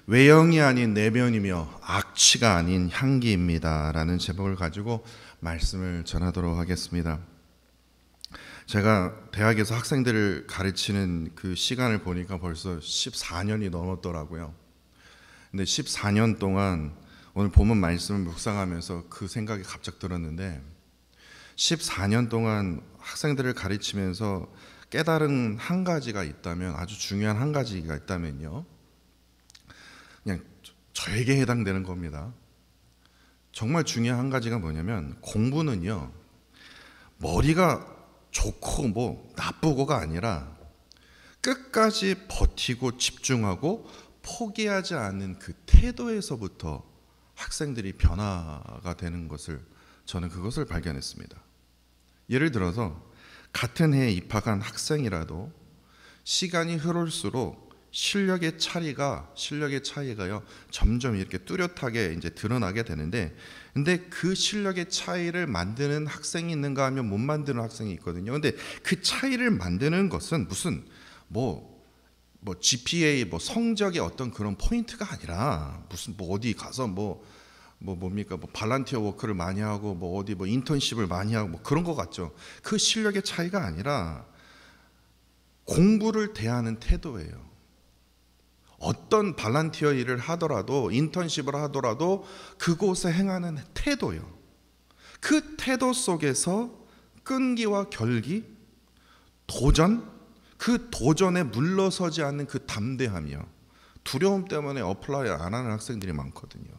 외형이 아닌 내면이며 악취가 아닌 향기입니다 라는 제목을 가지고 말씀을 전하도록 하겠습니다. 제가 대학에서 학생들을 가르치는 그 시간을 보니까 벌써 14년이 넘었더라고요. 근데 14년 동안 오늘 본문 말씀을 묵상하면서 그 생각이 갑자기 들었는데, 14년 동안 학생들을 가르치면서 깨달은 한 가지가 있다면, 아주 중요한 한 가지가 있다면요, 그냥 저에게 해당되는 겁니다. 정말 중요한 한 가지가 뭐냐면, 공부는요 머리가 좋고 뭐 나쁘고가 아니라 끝까지 버티고 집중하고 포기하지 않는 그 태도에서부터 학생들이 변화가 되는 것을, 저는 그것을 발견했습니다. 예를 들어서 같은 해에 입학한 학생이라도 시간이 흐를수록 실력의 차이가요 점점 이렇게 뚜렷하게 이제 드러나게 되는데, 근데 그 실력의 차이를 만드는 학생이 있는가 하면 못 만드는 학생이 있거든요. 근데 그 차이를 만드는 것은 무슨 뭐 GPA 성적의 어떤 그런 포인트가 아니라, 무슨 어디 가서 뭡니까 발란티어 워크를 많이 하고 어디 인턴십을 많이 하고 그런 것 같죠. 그 실력의 차이가 아니라 공부를 대하는 태도예요. 어떤 발란티어 일을 하더라도, 인턴십을 하더라도 그곳에 행하는 태도요. 그 태도 속에서 끈기와 결기, 도전, 그 도전에 물러서지 않는 그 담대함이요. 두려움 때문에 어플라이 안 하는 학생들이 많거든요.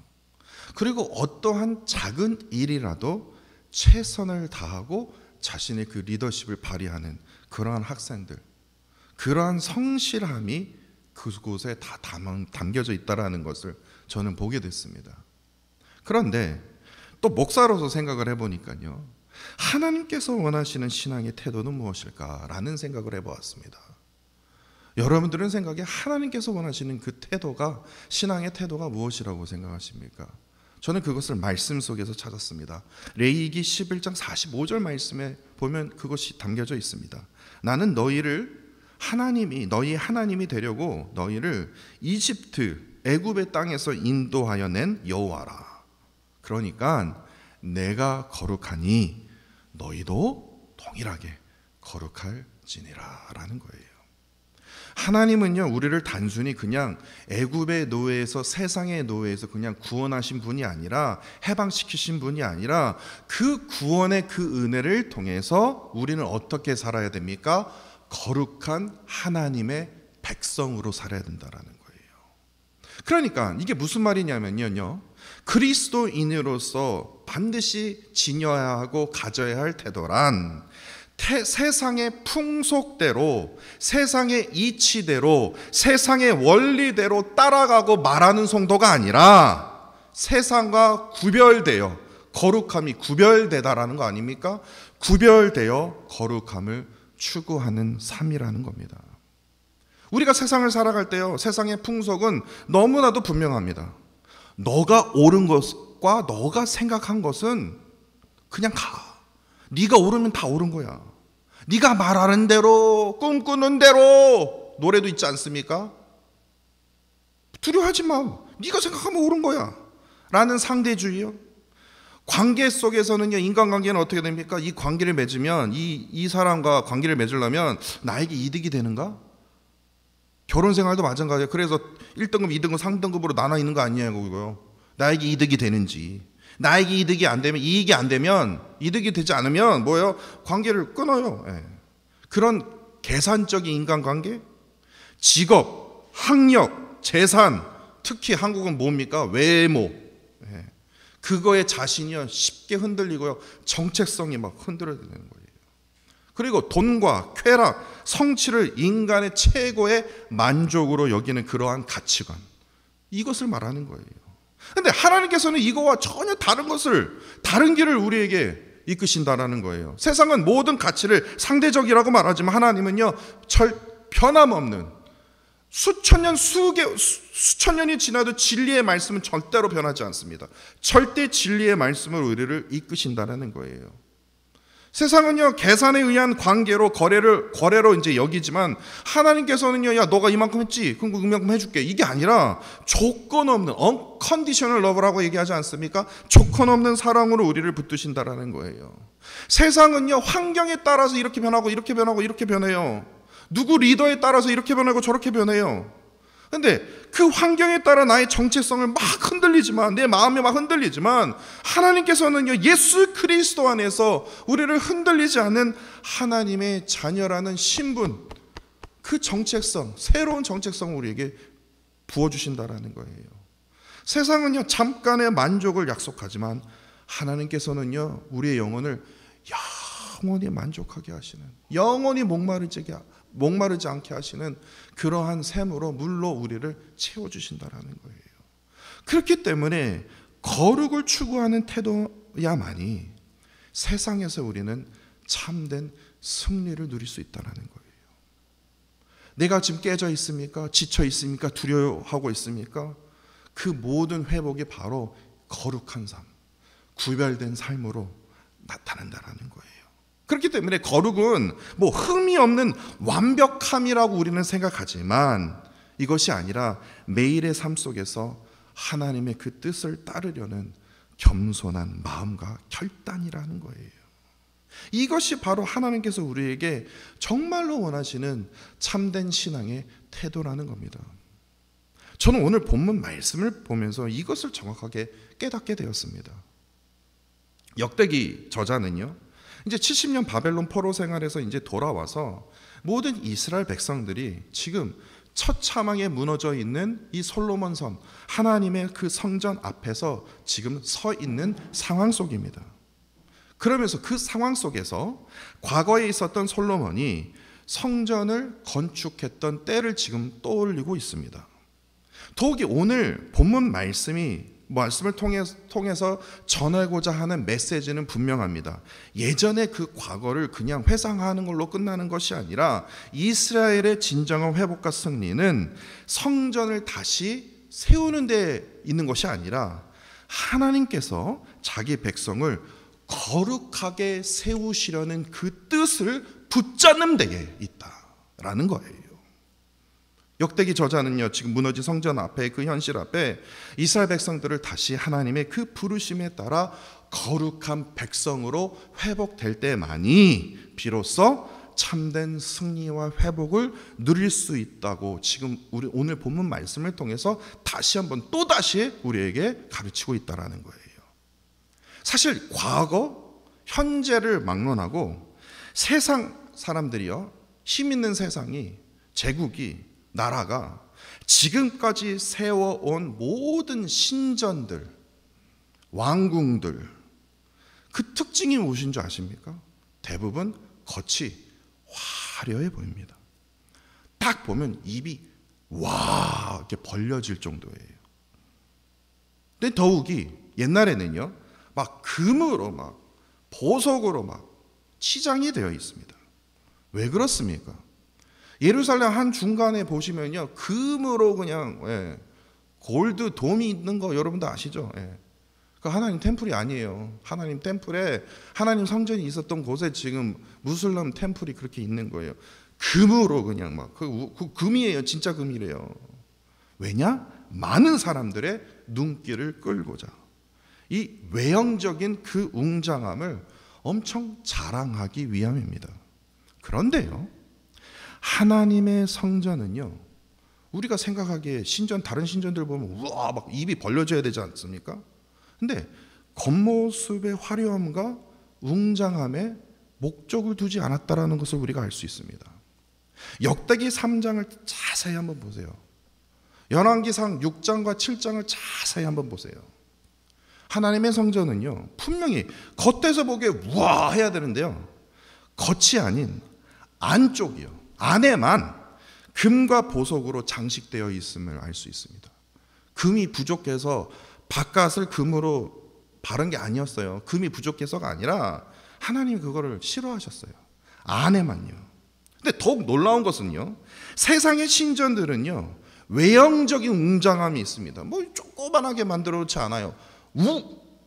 그리고 어떠한 작은 일이라도 최선을 다하고 자신의 그 리더십을 발휘하는 그러한 학생들, 그러한 성실함이 그곳에 다 담겨져 있다는 것을 저는 보게 됐습니다. 그런데 또 목사로서 생각을 해보니까요, 하나님께서 원하시는 신앙의 태도는 무엇일까라는 생각을 해보았습니다. 여러분들은 생각에 하나님께서 원하시는 그 태도가, 신앙의 태도가 무엇이라고 생각하십니까? 저는 그것을 말씀 속에서 찾았습니다. 레위기 11장 45절 말씀에 보면 그것이 담겨져 있습니다. 나는 너희 하나님이 되려고 너희를 이집트, 애굽의 땅에서 인도하여 낸 여호와라. 그러니까 내가 거룩하니 너희도 동일하게 거룩할지니라 라는 거예요. 하나님은요, 우리를 단순히 그냥 애굽의 노예에서, 세상의 노예에서 그냥 구원하신 분이 아니라, 해방시키신 분이 아니라, 그 구원의 그 은혜를 통해서 우리는 어떻게 살아야 됩니까? 거룩한 하나님의 백성으로 살아야 된다라는 거예요. 그러니까 이게 무슨 말이냐면요, 그리스도인으로서 반드시 지녀야 하고 가져야 할 태도란, 세상의 풍속대로, 세상의 이치대로, 세상의 원리대로 따라가고 말하는 성도가 아니라 세상과 구별되어 거룩함이 구별되다라는 거 아닙니까? 구별되어 거룩함을 추구하는 삶이라는 겁니다. 우리가 세상을 살아갈 때요, 세상의 풍속은 너무나도 분명합니다. 너가 옳은 것과 너가 생각한 것은 그냥 가. 네가 옳으면 다 옳은 거야. 네가 말하는 대로, 꿈꾸는 대로, 노래도 있지 않습니까? 두려워하지 마. 네가 생각하면 옳은 거야 라는 상대주의요. 관계 속에서는요, 인간관계는 어떻게 됩니까? 이 관계를 맺으면, 이 사람과 관계를 맺으려면 나에게 이득이 되는가? 결혼생활도 마찬가지예요. 그래서 1등급, 2등급, 3등급으로 나눠 있는 거 아니냐고요. 나에게 이득이 되는지. 나에게 이득이 안 되면, 이익이 안 되면, 이득이 되지 않으면 뭐예요? 관계를 끊어요. 그런 계산적인 인간관계, 직업, 학력, 재산, 특히 한국은 뭡니까? 외모, 그거에 자신이 쉽게 흔들리고요, 정체성이 막 흔들어지는 거예요. 그리고 돈과 쾌락, 성취를 인간의 최고의 만족으로 여기는 그러한 가치관, 이것을 말하는 거예요. 그런데 하나님께서는 이거와 전혀 다른 길을 우리에게 이끄신다라는 거예요. 세상은 모든 가치를 상대적이라고 말하지만 하나님은요, 변함없는, 수천 년이 지나도 진리의 말씀은 절대로 변하지 않습니다. 절대 진리의 말씀으로 우리를 이끄신다는 거예요. 세상은요, 계산에 의한 관계로 거래로 이제 여기지만, 하나님께서는요, 야, 너가 이만큼 했지? 그럼 이만큼 해줄게. 이게 아니라 조건 없는 unconditional love라고 얘기하지 않습니까? 조건 없는 사랑으로 우리를 붙드신다라는 거예요. 세상은요, 환경에 따라서 이렇게 변하고 이렇게 변하고 이렇게 변해요. 누구 리더에 따라서 이렇게 변하고 저렇게 변해요. 근데 그 환경에 따라 나의 정체성을 막 흔들리지만, 내 마음이 막 흔들리지만, 하나님께서는요, 예수 그리스도 안에서 우리를 흔들리지 않는 하나님의 자녀라는 신분, 그 정체성, 새로운 정체성을 우리에게 부어주신다라는 거예요. 세상은요, 잠깐의 만족을 약속하지만, 하나님께서는요, 우리의 영혼을 영원히 만족하게 하시는, 영원히 목마르지 않게 하시는 그러한 샘으로, 물로 우리를 채워주신다라는 거예요. 그렇기 때문에 거룩을 추구하는 태도야만이 세상에서 우리는 참된 승리를 누릴 수 있다는 거예요. 내가 지금 깨져 있습니까? 지쳐 있습니까? 두려워하고 있습니까? 그 모든 회복이 바로 거룩한 삶, 구별된 삶으로 나타난다는 거예요. 그렇기 때문에 거룩은 뭐 흠이 없는 완벽함이라고 우리는 생각하지만, 이것이 아니라 매일의 삶 속에서 하나님의 그 뜻을 따르려는 겸손한 마음과 결단이라는 거예요. 이것이 바로 하나님께서 우리에게 정말로 원하시는 참된 신앙의 태도라는 겁니다. 저는 오늘 본문 말씀을 보면서 이것을 정확하게 깨닫게 되었습니다. 역대기 저자는요, 이제 70년 바벨론 포로 생활에서 이제 돌아와서 모든 이스라엘 백성들이 지금 처참하게 무너져 있는 이 솔로몬 섬, 하나님의 그 성전 앞에서 지금 서 있는 상황 속입니다. 그러면서 그 상황 속에서 과거에 있었던 솔로몬이 성전을 건축했던 때를 지금 떠올리고 있습니다. 더욱이 오늘 본문 말씀을 통해서 전하고자 하는 메시지는 분명합니다. 예전의 그 과거를 그냥 회상하는 걸로 끝나는 것이 아니라, 이스라엘의 진정한 회복과 승리는 성전을 다시 세우는 데 있는 것이 아니라, 하나님께서 자기 백성을 거룩하게 세우시려는 그 뜻을 붙잡는 데에 있다라는 거예요. 역대기 저자는요, 지금 무너진 성전 앞에, 그 현실 앞에 이스라엘 백성들을 다시 하나님의 그 부르심에 따라 거룩한 백성으로 회복될 때만이 비로소 참된 승리와 회복을 누릴 수 있다고 지금 우리 오늘 본문 말씀을 통해서 다시 한번 또다시 우리에게 가르치고 있다는 거예요. 사실 과거, 현재를 막론하고 세상 사람들이요, 힘 있는 세상이, 제국이, 나라가 지금까지 세워온 모든 신전들, 왕궁들, 그 특징이 무엇인 줄 아십니까? 대부분 겉이 화려해 보입니다. 딱 보면 입이 와 이렇게 벌려질 정도예요. 근데 더욱이 옛날에는요, 막 금으로, 막 보석으로 막 치장이 되어 있습니다. 왜 그렇습니까? 예루살렘 한 중간에 보시면요, 금으로 그냥 골드 돔이 있는 거 여러분도 아시죠? 그 하나님 템플이 아니에요. 하나님 템플에, 하나님 성전이 있었던 곳에 지금 무슬림 템플이 그렇게 있는 거예요. 금으로 그냥 막 그 금이에요. 진짜 금이래요. 왜냐? 많은 사람들의 눈길을 끌고자 이 외형적인 그 웅장함을 엄청 자랑하기 위함입니다. 그런데요, 하나님의 성전은요, 우리가 생각하기에 다른 신전들 보면 우와 막 입이 벌려져야 되지 않습니까? 근데 겉모습의 화려함과 웅장함에 목적을 두지 않았다라는 것을 우리가 알 수 있습니다. 역대기 3장을 자세히 한번 보세요. 열왕기상 6장과 7장을 자세히 한번 보세요. 하나님의 성전은요, 분명히 겉에서 보기에 우와 해야 되는데요, 겉이 아닌 안쪽이요, 안에만 금과 보석으로 장식되어 있음을 알 수 있습니다. 금이 부족해서 바깥을 금으로 바른 게 아니었어요. 금이 부족해서가 아니라 하나님이 그거를 싫어하셨어요. 안에만요. 근데 더욱 놀라운 것은요, 세상의 신전들은요, 외형적인 웅장함이 있습니다. 뭐 조그만하게 만들어 놓지 않아요.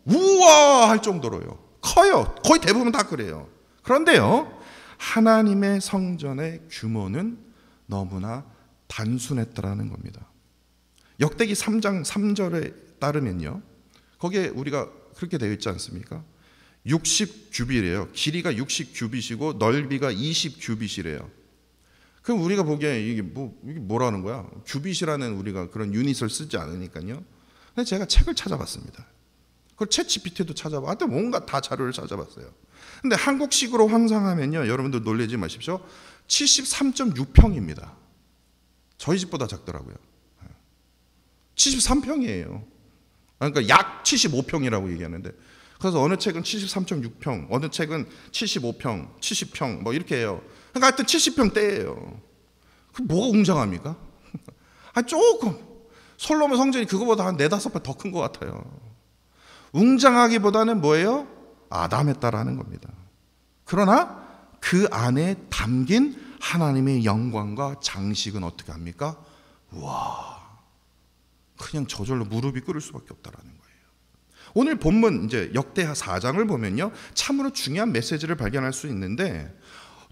우와 할 정도로요. 커요. 거의 대부분 다 그래요. 그런데요, 하나님의 성전의 규모는 너무나 단순했다라는 겁니다. 역대기 3장 3절에 따르면요, 거기에 우리가 그렇게 되어 있지 않습니까? 60규빗이래요. 길이가 60규빗이고 넓이가 20규빗이래요. 그럼 우리가 보기에 이게 뭐라는 거야? 규빗이라는 우리가 그런 유닛을 쓰지 않으니까요. 근데 제가 책을 찾아봤습니다. 그걸 챗GPT도 찾아봐. 하여튼 뭔가 다 자료를 찾아봤어요. 근데 한국식으로 환상하면요, 여러분들 놀라지 마십시오. 73.6평입니다. 저희 집보다 작더라고요. 73평이에요. 그러니까 약 75평이라고 얘기하는데, 그래서 어느 책은 73.6평, 어느 책은 75평, 70평 뭐 이렇게 해요. 그러니까 하여튼 70평대예요. 그 뭐가 웅장합니까? 조금 솔로몬 성전이 그거보다 한 4-5배 더 큰 것 같아요. 웅장하기보다는 뭐예요? 아담했다라는 겁니다. 그러나 그 안에 담긴 하나님의 영광과 장식은 어떻게 합니까? 와, 그냥 저절로 무릎이 꿇을 수밖에 없다라는 거예요. 오늘 본문 이제 역대하 4장을 보면요, 참으로 중요한 메시지를 발견할 수 있는데,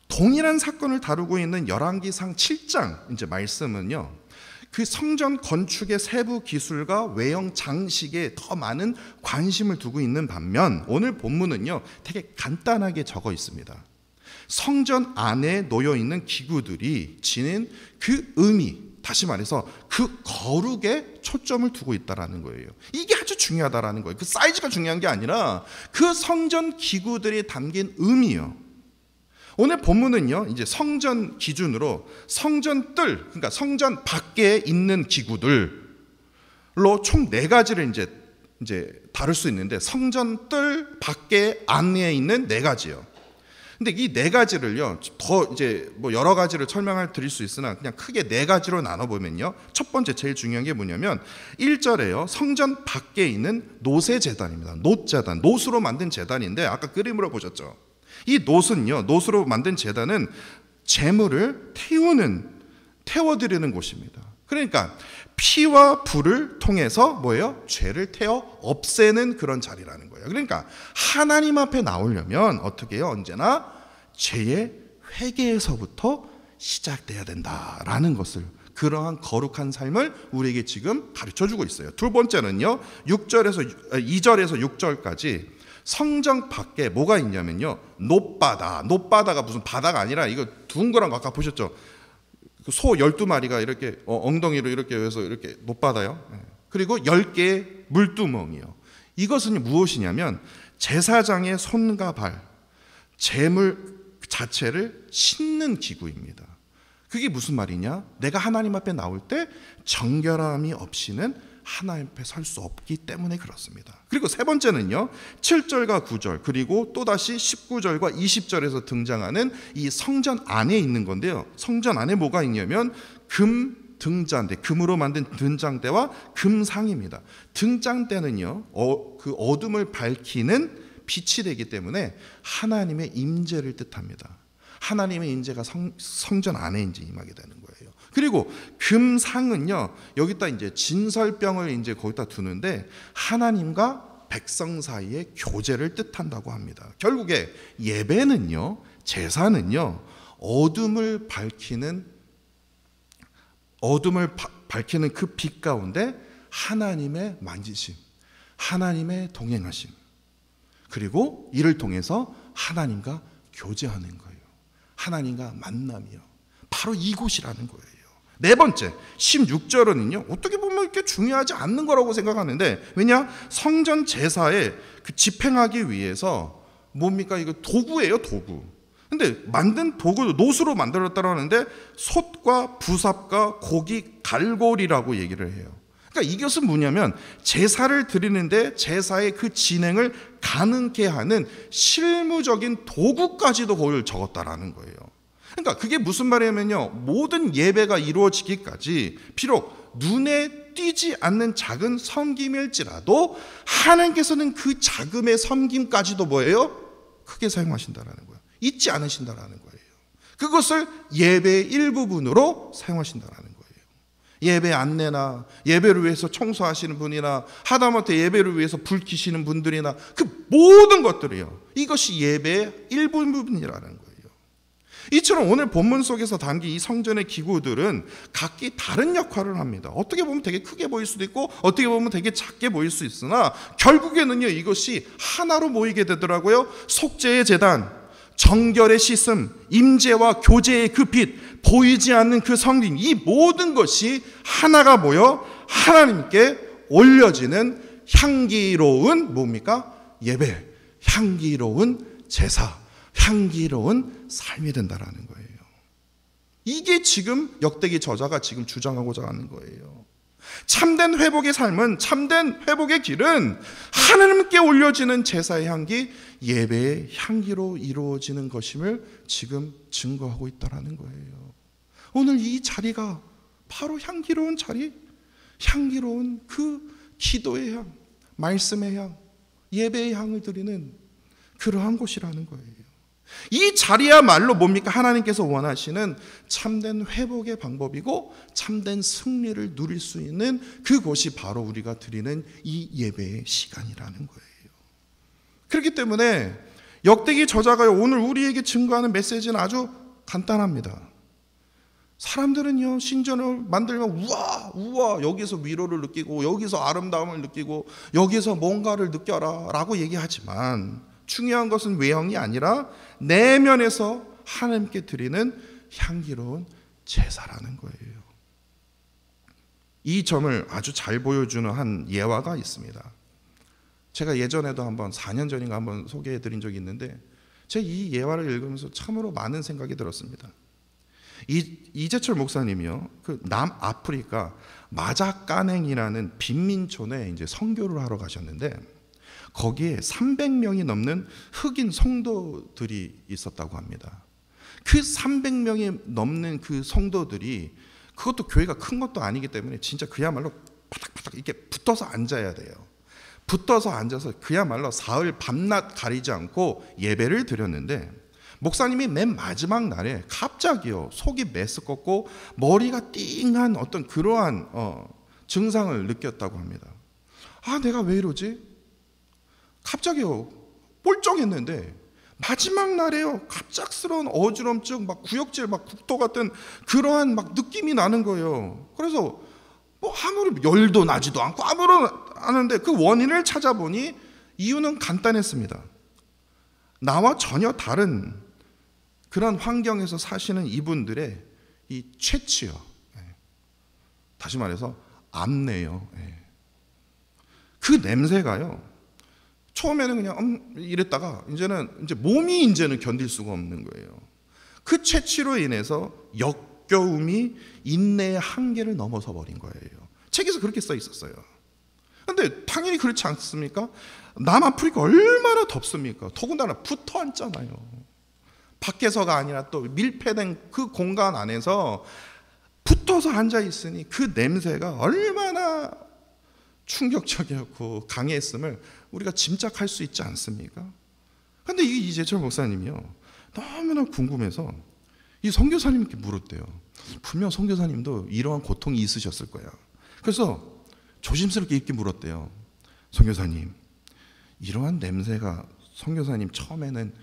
동일한 사건을 다루고 있는 열왕기상 7장 이제 말씀은요, 그 성전 건축의 세부 기술과 외형 장식에 더 많은 관심을 두고 있는 반면, 오늘 본문은요 되게 간단하게 적어 있습니다. 성전 안에 놓여 있는 기구들이 지닌 그 의미, 다시 말해서 그 거룩에 초점을 두고 있다라는 거예요. 이게 아주 중요하다라는 거예요. 그 사이즈가 중요한 게 아니라 그 성전 기구들이 담긴 의미요. 오늘 본문은요, 이제 성전 기준으로 성전 뜰, 그러니까 성전 밖에 있는 기구들로 총 4가지를 이제 다룰 수 있는데, 성전 뜰 밖에 안에 있는 4가지요. 근데 이 4가지를요, 더 이제 뭐 여러 가지를 설명을 드릴 수 있으나 그냥 크게 4가지로 나눠보면요, 첫 번째 제일 중요한 게 뭐냐면 1절에요, 성전 밖에 있는 노새 제단입니다. 놋제단, 놋으로 만든 제단인데, 아까 그림으로 보셨죠? 이 놋은요, 놋으로 만든 제단은 재물을 태워드리는 곳입니다. 그러니까 피와 불을 통해서 뭐예요? 죄를 태워 없애는 그런 자리라는 거예요. 그러니까 하나님 앞에 나오려면 어떻게 해요? 언제나 죄의 회개에서부터 시작돼야 된다라는 것을, 그러한 거룩한 삶을 우리에게 지금 가르쳐주고 있어요. 두 번째는요, 2절에서 6절까지 성전 밖에 뭐가 있냐면요, 놋바다가 무슨 바다가 아니라 이거 둥그런 거 아까 보셨죠? 소 12마리가 이렇게 엉덩이로 이렇게 해서 이렇게 놋바다요. 그리고 10개의 물두멍이요. 이것은 무엇이냐면 제사장의 손과 발, 제물 자체를 씻는 기구입니다. 그게 무슨 말이냐? 내가 하나님 앞에 나올 때 정결함이 없이는 하나님 앞에 설 수 없기 때문에 그렇습니다. 그리고 세 번째는요, 7절과 9절, 그리고 또다시 19절과 20절에서 등장하는 이 성전 안에 있는 건데요, 성전 안에 뭐가 있냐면 금 등잔대, 금으로 만든 등잔대와 금상입니다. 등잔대는요, 그 어둠을 밝히는 빛이 되기 때문에 하나님의 임재를 뜻합니다. 하나님의 임재가 성전 안에 이제 임하게 되는 거예요. 그리고 금상은요, 여기다 이제 진설병을 이제 거기다 두는데 하나님과 백성 사이의 교제를 뜻한다고 합니다. 결국에 예배는요, 제사는요, 어둠을 밝히는 그 빛 가운데 하나님의 만지심, 하나님의 동행하심, 그리고 이를 통해서 하나님과 교제하는 거예요. 하나님과 만남이요. 바로 이곳이라는 거예요. 네 번째, 16절은요, 어떻게 보면 이렇게 중요하지 않는 거라고 생각하는데, 왜냐? 성전 제사에 그 집행하기 위해서 뭡니까? 이거 도구예요, 도구. 근데 만든 도구도 놋으로 만들었다고 하는데 솥과 부삽과 고기 갈고리라고 얘기를 해요. 그러니까 이것은 뭐냐면 제사를 드리는데 제사의 그 진행을 가능케 하는 실무적인 도구까지도 거기를 적었다라는 거예요. 그러니까 그게 무슨 말이냐면요, 모든 예배가 이루어지기까지 비록 눈에 띄지 않는 작은 섬김일지라도 하나님께서는 그 자금의 섬김까지도 뭐예요? 크게 사용하신다라는 거예요. 잊지 않으신다라는 거예요. 그것을 예배의 일부분으로 사용하신다라는 거예요. 예배 안내나 예배를 위해서 청소하시는 분이나 하다못해 예배를 위해서 불 켜시는 분들이나 그 모든 것들이요, 이것이 예배의 일부분이라는 거예요. 이처럼 오늘 본문 속에서 담긴 이 성전의 기구들은 각기 다른 역할을 합니다. 어떻게 보면 되게 크게 보일 수도 있고 어떻게 보면 되게 작게 보일 수 있으나 결국에는요, 이것이 하나로 모이게 되더라고요. 속죄의 제단, 정결의 씻음, 임재와 교제의 그 빛, 보이지 않는 그 성림, 이 모든 것이 하나가 모여 하나님께 올려지는 향기로운 뭡니까? 예배, 향기로운 제사, 향기로운 삶이 된다라는 거예요. 이게 지금 역대기 저자가 지금 주장하고자 하는 거예요. 참된 회복의 삶은, 참된 회복의 길은 하나님께 올려지는 제사의 향기, 예배의 향기로 이루어지는 것임을 지금 증거하고 있다는 거예요. 오늘 이 자리가 바로 향기로운 자리, 향기로운 그 기도의 향, 말씀의 향, 예배의 향을 드리는 그러한 곳이라는 거예요. 이 자리야말로 뭡니까? 하나님께서 원하시는 참된 회복의 방법이고 참된 승리를 누릴 수 있는 그곳이 바로 우리가 드리는 이 예배의 시간이라는 거예요. 그렇기 때문에 역대기 저자가 오늘 우리에게 증거하는 메시지는 아주 간단합니다. 사람들은요, 신전을 만들면 우와 여기서 위로를 느끼고 여기서 아름다움을 느끼고 여기서 뭔가를 느껴라 라고 얘기하지만 중요한 것은 외형이 아니라 내면에서 하나님께 드리는 향기로운 제사라는 거예요. 이 점을 아주 잘 보여주는 한 예화가 있습니다. 제가 예전에도 한번 4년 전인가 한번 소개해 드린 적이 있는데 제가 이 예화를 읽으면서 참으로 많은 생각이 들었습니다. 이재철 목사님이요, 그 남아프리카 마자까냉이라는 빈민촌에 이제 선교를 하러 가셨는데 거기에 300명이 넘는 흑인 성도들이 있었다고 합니다. 그 300명이 넘는 그 성도들이, 그것도 교회가 큰 것도 아니기 때문에 진짜 그야말로 바닥바닥 이렇게 붙어서 앉아야 돼요. 붙어서 앉아서 그야말로 사흘 밤낮 가리지 않고 예배를 드렸는데 목사님이 맨 마지막 날에 갑자기요, 속이 메스껍고 머리가 띵한 어떤 그러한 증상을 느꼈다고 합니다. 아, 내가 왜 이러지? 갑자기요, 꼴쩡했는데 마지막 날에요, 갑작스러운 어지럼증, 막 구역질, 막 국토 같은 그러한 막 느낌이 나는 거예요. 그래서 뭐 아무리 열도 나지도 않고 아무런 하는데 그 원인을 찾아보니 이유는 간단했습니다. 나와 전혀 다른 그런 환경에서 사시는 이분들의 이 채취요, 다시 말해서 암내요. 그 냄새가요, 처음에는 그냥 이랬다가 이제 몸이 이제는 견딜 수가 없는 거예요. 그 채취로 인해서 역겨움이 인내의 한계를 넘어서 버린 거예요. 책에서 그렇게 써 있었어요. 그런데 당연히 그렇지 않습니까? 남아프리카 얼마나 덥습니까? 더군다나 붙어 앉잖아요. 밖에서가 아니라 또 밀폐된 그 공간 안에서 붙어서 앉아 있으니 그 냄새가 얼마나 충격적이었고 강했음을 우리가 짐작할 수 있지 않습니까? 그런데 이 이재철 목사님이요, 너무나 궁금해서 이 선교사님께 물었대요. 분명 선교사님도 이러한 고통이 있으셨을 거야. 그래서 조심스럽게 이렇게 물었대요. 선교사님, 이러한 냄새가 선교사님 처음에는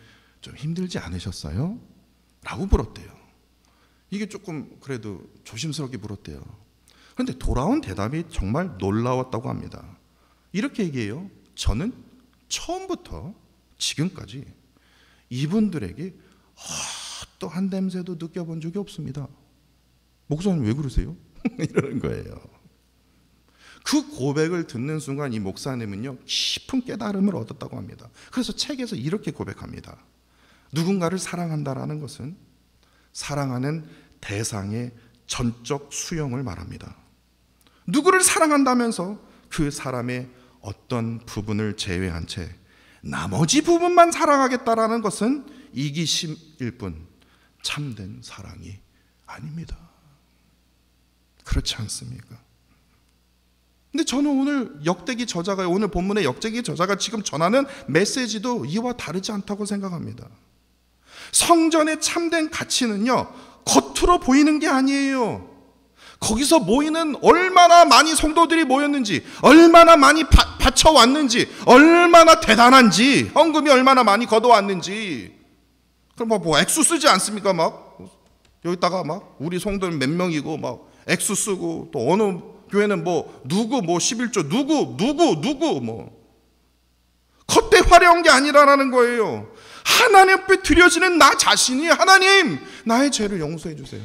좀 힘들지 않으셨어요? 라고 물었대요. 이게 조금 그래도 조심스럽게 물었대요. 그런데 돌아온 대답이 정말 놀라웠다고 합니다. 이렇게 얘기해요. 저는 처음부터 지금까지 이분들에게 어떠한 냄새도 느껴본 적이 없습니다. 목사님 왜 그러세요? 이러는 거예요. 그 고백을 듣는 순간 이 목사님은요, 깊은 깨달음을 얻었다고 합니다. 그래서 책에서 이렇게 고백합니다. 누군가를 사랑한다라는 것은 사랑하는 대상의 전적 수용을 말합니다. 누구를 사랑한다면서 그 사람의 어떤 부분을 제외한 채 나머지 부분만 사랑하겠다라는 것은 이기심일 뿐 참된 사랑이 아닙니다. 그렇지 않습니까? 근데 저는 오늘 역대기 저자가, 오늘 본문의 역대기 저자가 지금 전하는 메시지도 이와 다르지 않다고 생각합니다. 성전의 참된 가치는요, 겉으로 보이는 게 아니에요. 거기서 모이는 얼마나 많이 성도들이 모였는지, 얼마나 많이 바쳐왔는지, 얼마나 대단한지, 헌금이 얼마나 많이 걷어왔는지. 그럼 뭐 액수 쓰지 않습니까? 막 여기다가 막 우리 성도는 몇 명이고 막 액수 쓰고, 또 어느 교회는 뭐 누구 뭐 11조 누구 뭐 겉대 화려한 게 아니라는 거예요. 하나님 앞에 드려지는 나 자신이, 하나님 나의 죄를 용서해 주세요.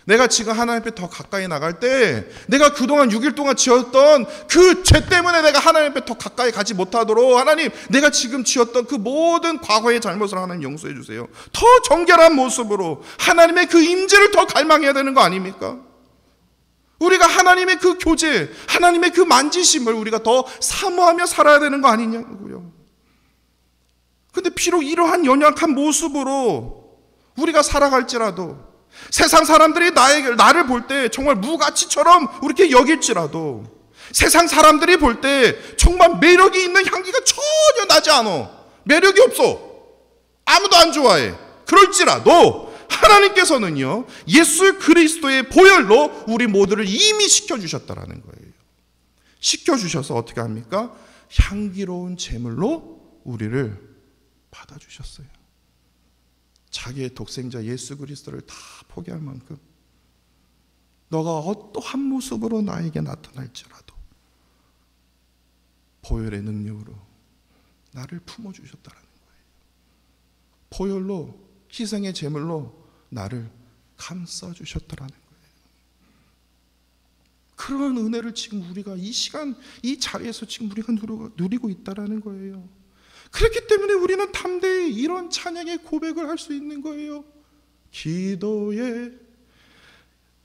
내가 지금 하나님 앞에 더 가까이 나갈 때, 내가 그동안 6일 동안 지었던 그 죄 때문에 내가 하나님 앞에 더 가까이 가지 못하도록, 하나님 내가 지금 지었던 그 모든 과거의 잘못을 하나님 용서해 주세요. 더 정결한 모습으로 하나님의 그 임재를 더 갈망해야 되는 거 아닙니까? 우리가 하나님의 그 교제, 하나님의 그 만지심을 우리가 더 사모하며 살아야 되는 거 아니냐고요. 근데 비록 이러한 연약한 모습으로 우리가 살아갈지라도, 세상 사람들이 나를 볼 때 정말 무가치처럼 이렇게 여길지라도, 세상 사람들이 볼 때 정말 매력이 있는 향기가 전혀 나지 않아, 매력이 없어, 아무도 안 좋아해, 그럴지라도 하나님께서는요, 예수 그리스도의 보혈로 우리 모두를 이미 시켜주셨다라는 거예요. 시켜주셔서 어떻게 합니까? 향기로운 제물로 우리를 받아주셨어요. 자기의 독생자 예수 그리스도를 다 포기할 만큼 너가 어떠한 모습으로 나에게 나타날지라도 보혈의 능력으로 나를 품어주셨다는 거예요. 보혈로, 희생의 제물로 나를 감싸주셨다는 거예요. 그런 은혜를 지금 우리가 이 시간, 이 자리에서 지금 우리가 누리고 있다는 거예요. 그렇기 때문에 우리는 담대히 이런 찬양의 고백을 할 수 있는 거예요. 기도의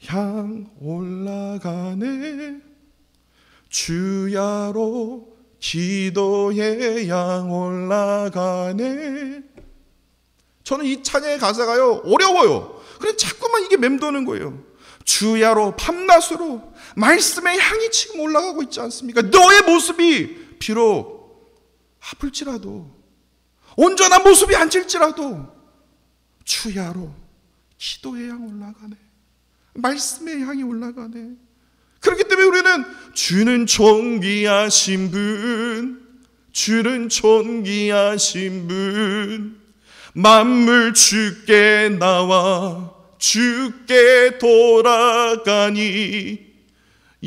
향 올라가네, 주야로 기도의 향 올라가네. 저는 이 찬양의 가사가요 어려워요. 그래서 자꾸만 이게 맴도는 거예요. 주야로, 밤낮으로 말씀의 향이 지금 올라가고 있지 않습니까? 너의 모습이 비록 아플지라도, 온전한 모습이 아닐지라도 주야로 기도의 향 올라가네, 말씀의 향이 올라가네. 그렇기 때문에 우리는 주는 존귀하신 분, 주는 존귀하신 분, 만물 주께 나와 주께 돌아가니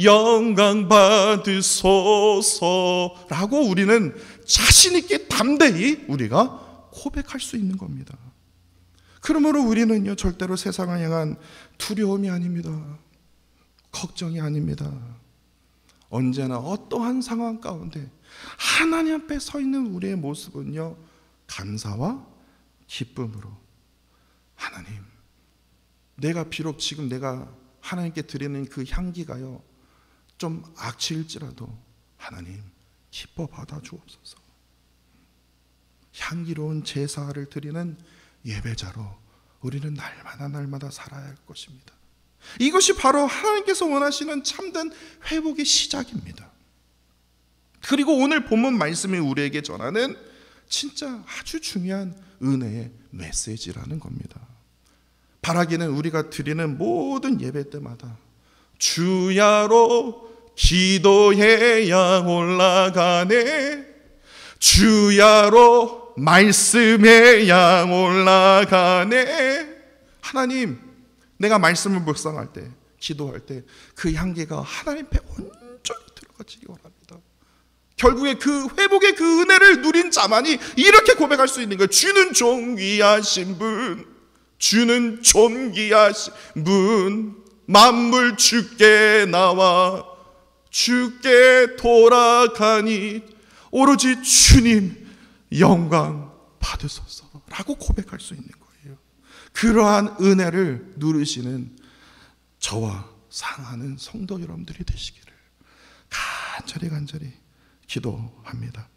영광 받으소서라고 우리는 자신 있게 담대히 우리가 고백할 수 있는 겁니다. 그러므로 우리는요, 절대로 세상을 향한 두려움이 아닙니다. 걱정이 아닙니다. 언제나 어떠한 상황 가운데 하나님 앞에 서 있는 우리의 모습은요, 감사와 기쁨으로, 하나님, 내가 비록 지금 내가 하나님께 드리는 그 향기가요 좀 악취일지라도 하나님 기뻐 받아 주옵소서. 향기로운 제사를 드리는 예배자로 우리는 날마다 살아야 할 것입니다. 이것이 바로 하나님께서 원하시는 참된 회복의 시작입니다. 그리고 오늘 본문 말씀이 우리에게 전하는 진짜 아주 중요한 은혜의 메시지라는 겁니다. 바라기는 우리가 드리는 모든 예배 때마다 주야로 기도의 향 올라가네, 주야로 말씀의 향 올라가네. 하나님, 내가 말씀을 묵상할 때, 기도할 때 그 향기가 하나님 앞에 온전히 들어가지기 원합니다. 결국에 그 회복의 그 은혜를 누린 자만이 이렇게 고백할 수 있는 거예요. 주는 존귀하신 분, 주는 존귀하신 분, 만물 주께 나와 주께 돌아가니 오로지 주님 영광 받으소서라고 고백할 수 있는 거예요. 그러한 은혜를 누리시는 저와 사랑하는 성도 여러분들이 되시기를 간절히 기도합니다.